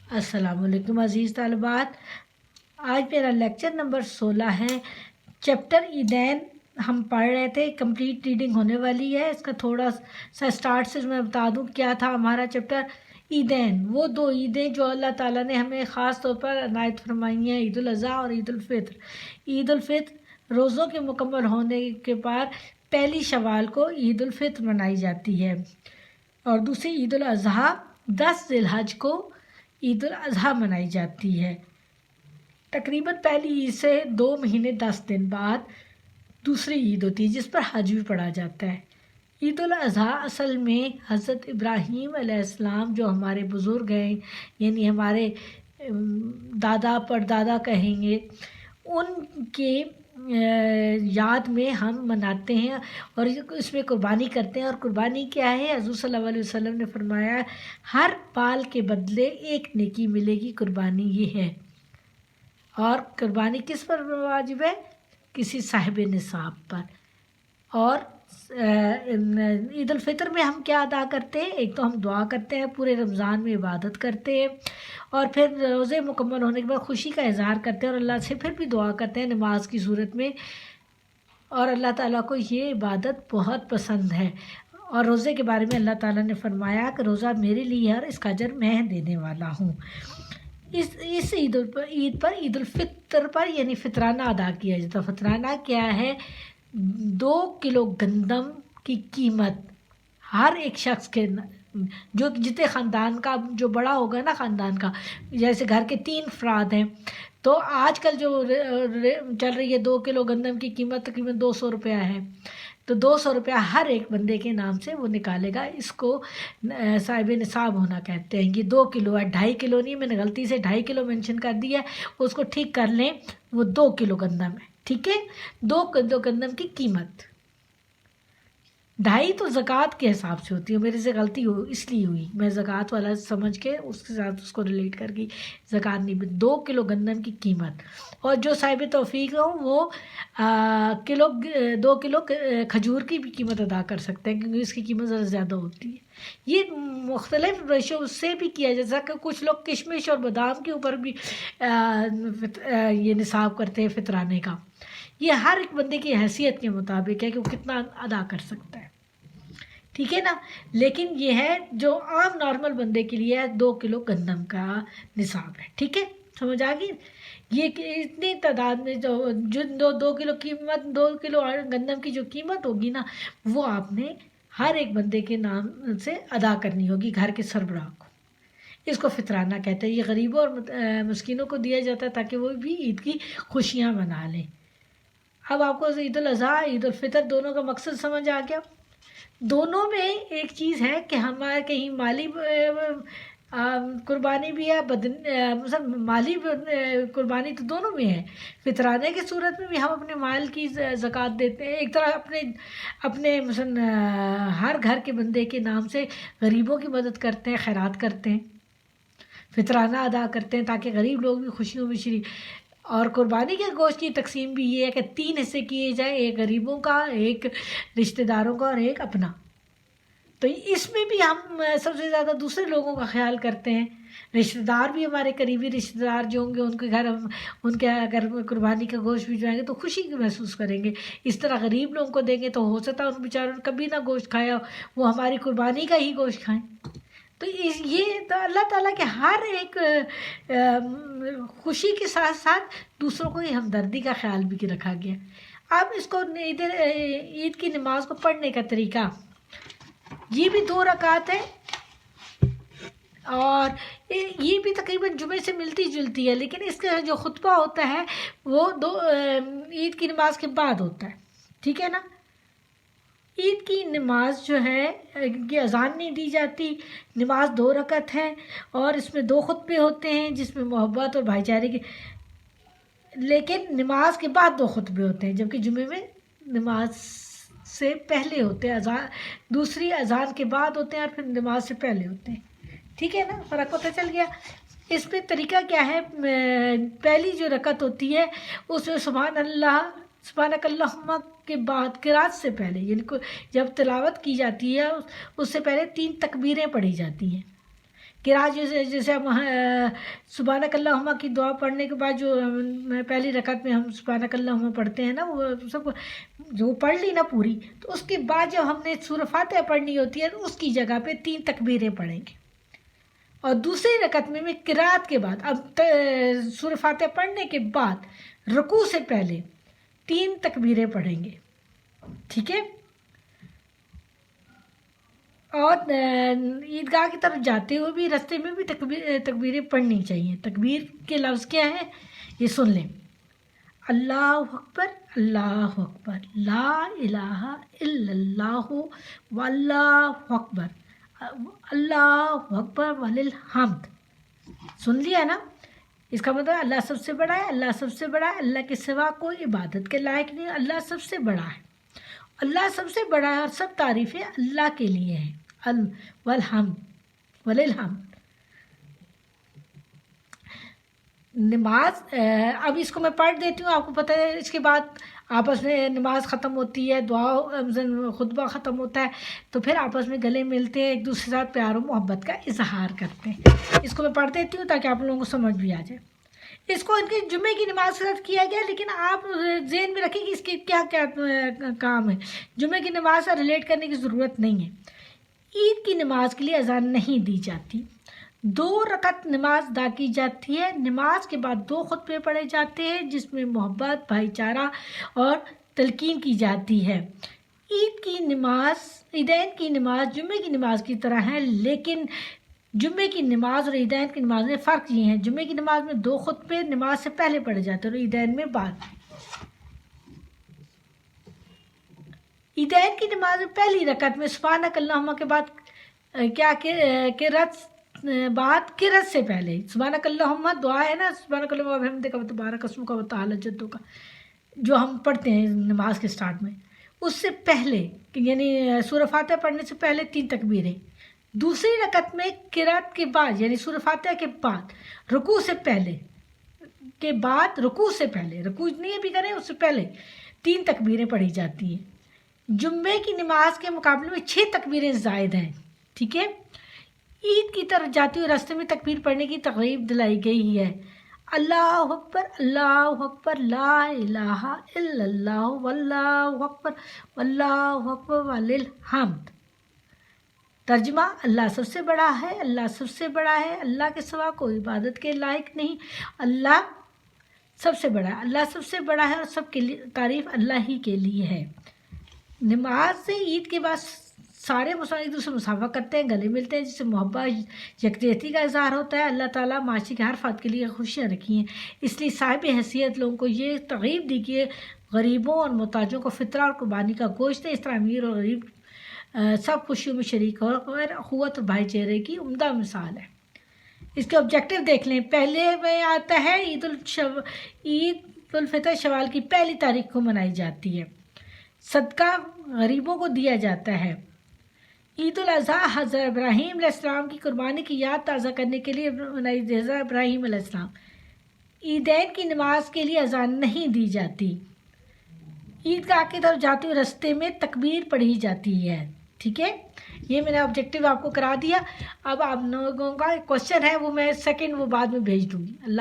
السلام علیکم عزیز طالبات، آج میرا لیکچر نمبر 16 ہے۔ چیپٹر عیدین ہم پڑھ رہے تھے، کمپلیٹ ریڈنگ ہونے والی ہے۔ اس کا تھوڑا سا سٹارٹ سے میں بتا دوں کیا تھا ہمارا چیپٹر۔ عیدین، وہ دو عیدیں جو اللہ تعالیٰ نے ہمیں خاص طور پر عنایت فرمائی ہیں، عید الاضحیٰ اور عید الفطر۔ عید الفطر روزوں کے مکمل ہونے کے بعد پہلی شوال کو عید الفطر منائی جاتی ہے، اور دوسری عید الاضحیٰ 10 ذی الحج کو عید الاضحیٰ منائی جاتی ہے۔ تقریباً پہلی عید سے 2 مہینے 10 دن بعد دوسری عید ہوتی ہے، جس پر حج بھی پڑھا جاتا ہے۔ عید الاضحیٰ اصل میں حضرت ابراہیم علیہ السلام جو ہمارے بزرگ ہیں، یعنی ہمارے دادا پردادا کہیں گے، ان کے یاد میں ہم مناتے ہیں اور اس میں قربانی کرتے ہیں۔ اور قربانی کیا ہے؟ حضور صلی اللہ علیہ وسلم نے فرمایا ہر بال کے بدلے ایک نیکی ملے گی، قربانی یہ ہے۔ اور قربانی کس پر واجب ہے؟ کسی صاحب نصاب پر۔ اور عید الفطر میں ہم کیا ادا کرتے ہیں؟ ایک تو ہم دعا کرتے ہیں، پورے رمضان میں عبادت کرتے ہیں، اور پھر روزے مکمل ہونے کے بعد خوشی کا اظہار کرتے ہیں اور اللہ سے پھر بھی دعا کرتے ہیں نماز کی صورت میں۔ اور اللہ تعالیٰ کو یہ عبادت بہت پسند ہے، اور روزے کے بارے میں اللہ تعالیٰ نے فرمایا کہ روزہ میرے لیے ہے اور اس کا اجر میں دینے والا ہوں۔ اس عید پر عید الفطر پر یعنی فطرانہ ادا کیا جاتا ہے۔ فطرانہ کیا ہے؟ 2 کلو گندم کی قیمت ہر ایک شخص کے، جو جتنے خاندان کا جو بڑا ہوگا نا خاندان کا، جیسے گھر کے 3 افراد ہیں تو آج کل جو چل رہی ہے 2 کلو گندم کی قیمت تقریباً 200 روپیہ ہے، تو 200 روپیہ ہر ایک بندے کے نام سے وہ نکالے گا۔ اس کو صاحب نصاب ہونا کہتے ہیں۔ یہ 2 کلو ہے، 2.5 کلو نہیں، میں نے غلطی سے 2.5 کلو مینشن کر دیا ہے، اس کو ٹھیک کر لیں، وہ 2 کلو گندم ہے، ٹھیک ہے؟ 2 کلو گندم کی قیمت 2.5 تو زکوٰۃ کے حساب سے ہوتی ہے، میرے سے غلطی اس لیے ہوئی، میں زکوٰۃ والا سمجھ کے اس کے ساتھ اس کو ریلیٹ کر گئی، زکوٰۃ نہیں۔ 2 کلو گندم کی قیمت، اور جو صاحب توفیق ہوں وہ 2 کلو کھجور کی بھی قیمت ادا کر سکتے ہیں، کیونکہ اس کی قیمت ذرا زیادہ ہوتی ہے۔ یہ مختلف ریشو اس سے بھی کیا جا سکتا کہ کچھ لوگ کشمش اور بادام کے اوپر بھی یہ نصاب کرتے ہیں فطرانے کا۔ یہ ہر ایک بندے کی حیثیت کے مطابق ہے کہ وہ کتنا ادا کر سکتا ہے، ٹھیک ہے نا؟ لیکن یہ ہے جو عام نارمل بندے کے لیے 2 کلو گندم کا نصاب ہے، ٹھیک ہے؟ سمجھ آ گئی؟ یہ اتنی تعداد میں جو 2 کلو قیمت، 2 کلو گندم کی جو قیمت ہوگی نا، وہ آپ نے ہر ایک بندے کے نام سے ادا کرنی ہوگی، گھر کے سربراہ کو۔ اس کو فطرانہ کہتے ہیں۔ یہ غریبوں اور مسکینوں کو دیا جاتا ہے تاکہ وہ بھی عید کی خوشیاں منا لیں۔ اب آپ کو عید الاضحیٰ عید الفطر دونوں کا مقصد سمجھ آ گیا؟ دونوں میں ایک چیز ہے کہ ہمارے کہیں مالی قربانی بھی ہے، مالی قربانی تو دونوں میں ہے۔ فطرانے کی صورت میں بھی ہم اپنے مال کی زکوٰۃ دیتے ہیں، ایک طرح اپنے مثلا ہر گھر کے بندے کے نام سے غریبوں کی مدد کرتے ہیں، خیرات کرتے ہیں، فطرانہ ادا کرتے ہیں تاکہ غریب لوگ بھی خوشیوں میں شریک۔ اور قربانی کے گوشت کی تقسیم بھی یہ ہے کہ 3 حصے کیے جائیں، ایک غریبوں کا، ایک رشتہ داروں کا اور ایک اپنا۔ تو اس میں بھی ہم سب سے زیادہ دوسرے لوگوں کا خیال کرتے ہیں۔ رشتہ دار بھی ہمارے قریبی رشتہ دار جو ہوں گے، ان کے گھر ان کے اگر قربانی کا گوشت بھجوائیں گے تو خوشی محسوس کریں گے۔ اس طرح غریب لوگوں کو دیں گے تو ہو سکتا ہے ان بیچاروں نے کبھی نہ گوشت کھایا، وہ ہماری قربانی کا ہی گوشت کھائیں۔ تو یہ تو اللہ تعالیٰ کے ہر ایک خوشی کے ساتھ ساتھ دوسروں کو یہ ہمدردی کا خیال بھی رکھا گیا۔ اب اس کو عید کی نماز کو پڑھنے کا طریقہ، یہ بھی 2 رکعت ہے، اور یہ بھی تقریباً جمعے سے ملتی جلتی ہے، لیکن اس کا جو خطبہ ہوتا ہے وہ عید کی نماز کے بعد ہوتا ہے، ٹھیک ہے نا؟ عید کی نماز جو ہے کہ اذان نہیں دی جاتی، نماز 2 رکعت ہے، اور اس میں 2 خطبے ہوتے ہیں جس میں محبت اور بھائی چارے کی، لیکن نماز کے بعد 2 خطبے ہوتے ہیں، جبکہ جمعے میں نماز سے پہلے ہوتے ہیں، دوسری اذان کے بعد ہوتے ہیں اور پھر نماز سے پہلے ہوتے ہیں، ٹھیک ہے نا؟ فرق پتہ چل گیا؟ اس میں طریقہ کیا ہے؟ پہلی جو رکعت ہوتی ہے اس میں سبحان اللہ، سبحانک اللہم کے بعد قرات سے پہلے، یعنی جب تلاوت کی جاتی ہے اس سے پہلے 3 تکبیریں پڑھی جاتی ہیں، قراءت جیسے ہم سبحانک اللہم کی دعا پڑھنے کے بعد جو پہلی رکعت میں ہم سبحانک اللہم پڑھتے ہیں نا، وہ سب جو پڑھ لی نا پوری، تو اس کے بعد جب ہم نے سورہ فاتحہ پڑھنی ہوتی ہے تو اس کی جگہ پہ 3 تکبیریں پڑھیں گے، اور دوسری رکعت میں قراءت کے بعد اب سورہ فاتحہ پڑھنے کے بعد رکوع سے پہلے 3 تکبیریں پڑھیں گے، ٹھیک ہے؟ اور عیدگاہ کی طرف جاتے ہوئے بھی راستے میں بھی تکبیریں پڑھنی چاہیے۔ تکبیر کے لفظ کیا ہے یہ سن لیں: اللہ اکبر، اللہ اکبر، لا الہ الا اللہ واللہ اکبر، اللہ اکبر وللحمد۔ سن لیا نا؟ اس کا مطلب اللہ سب سے بڑا ہے، اللہ سب سے بڑا ہے، اللہ کے سوا کوئی عبادت کے لائق نہیں، اللہ سب سے بڑا ہے، اللہ سب سے بڑا ہے، اور سب تعریفیں اللہ کے لیے ہیں۔ والحمد وللحمد۔ نماز اب اس کو میں پڑھ دیتی ہوں، آپ کو پتہ ہے اس کے بعد آپس میں نماز ختم ہوتی ہے، دعا خطبہ ختم ہوتا ہے، تو پھر آپس میں گلے ملتے ہیں، ایک دوسرے کے ساتھ پیار و محبت کا اظہار کرتے ہیں۔ اس کو میں پڑھ دیتی ہوں تاکہ آپ لوگوں کو سمجھ بھی آ جائے۔ اس کو ان کے جمعے کی نماز کے ساتھ کیا گیا، لیکن آپ ذہن میں رکھیں کہ اس کے کیا کیا کام ہے۔ جمعے کی نماز سے ریلیٹ کرنے کی ضرورت نہیں ہے۔ عید کی نماز کے لیے اذان نہیں دی جاتی، 2 رکعت نماز ادا کی جاتی ہے۔ نماز کے بعد 2 خطبے پڑھے جاتے ہیں جس میں محبت، بھائی چارہ اور تلقین کی جاتی ہے۔ عیدین کی نماز جمعے کی نماز کی طرح ہے، لیکن جمعے کی نماز اور عیدین کی نماز میں فرق یہ ہے: جمعے کی نماز میں 2 خطبے نماز سے پہلے پڑھے جاتے ہیں اور عیدین میں بعد۔ عیدین کی نماز میں پہلی رکعت میں سبحانک اللہم کے بعد قرأت سے پہلے سبحانک اللہم دعا ہے نا، سبحانک اللہم وبحمدک وتبارک اسمک وتعالی جدک، جو ہم پڑھتے ہیں نماز کے سٹارٹ میں، اس سے پہلے یعنی سورہ فاتحہ پڑھنے سے پہلے 3 تکبیریں۔ دوسری رکعت میں قرأت کے بعد یعنی سورہ فاتحہ کے بعد رکوع سے پہلے رکوع نہیں بھی کریں، اس سے پہلے 3 تکبیریں پڑھی جاتی ہیں۔ جمعے کی نماز کے مقابلے میں 6 تکبیریں زائد ہیں، ٹھیک ہے؟ عید کی طرف جاتے ہوئے راستے میں تکبیر پڑھنے کی ترغیب دلائی گئی ہے: اللہ اکبر، لا الہ الا اللہ واللہ اکبر وللحمد۔ ترجمہ: اللہ سب سے بڑا ہے، اللہ سب سے بڑا ہے، اللہ کے سوا کوئی عبادت کے لائق نہیں، اللہ سب سے بڑا ہے، اللہ سب سے بڑا ہے، اور سب کی تعریف اللہ ہی کے لیے ہے۔ نماز سے عید کے بعد سارے مسلمان ایک دوسرے سے مصافحہ کرتے ہیں، گلے ملتے ہیں، جس سے محبت یکجہتی کا اظہار ہوتا ہے۔ اللہ تعالیٰ معاشی کے ہر فرد کے لیے خوشیاں رکھی ہیں، اس لیے صاحب حیثیت لوگوں کو یہ ترغیب دی کہ غریبوں اور محتاجوں کو فطرہ اور قربانی کا گوشت دیں۔ اس طرح امیر اور غریب سب خوشیوں میں شریک ہو اور اخوت اور بھائی چارے کی عمدہ مثال ہے۔ اس کے آبجیکٹیو دیکھ لیں۔ پہلے میں آتا ہے عید الفطر شوال کی پہلی تاریخ کو منائی جاتی ہے۔ صدقہ غریبوں کو دیا جاتا ہے۔ عید الاضحیٰ حضرت ابراہیم علیہ السلام کی قربانی کی یاد تازہ کرنے کے لیے منائی جاتی ہے۔ حضرت ابراہیم علیہ السلام۔ عیدین کی نماز کے لیے اذان نہیں دی جاتی۔ عیدگاہ کی طرف جاتے ہوئے راستے میں تکبیر پڑھی جاتی ہے، ٹھیک ہے؟ یہ میں نے آبجیکٹیو آپ کو کرا دیا۔ اب آپ لوگوں کا ایک کوشچن ہے، وہ میں سیکنڈ بعد میں بھیج دوں گی۔ اللہ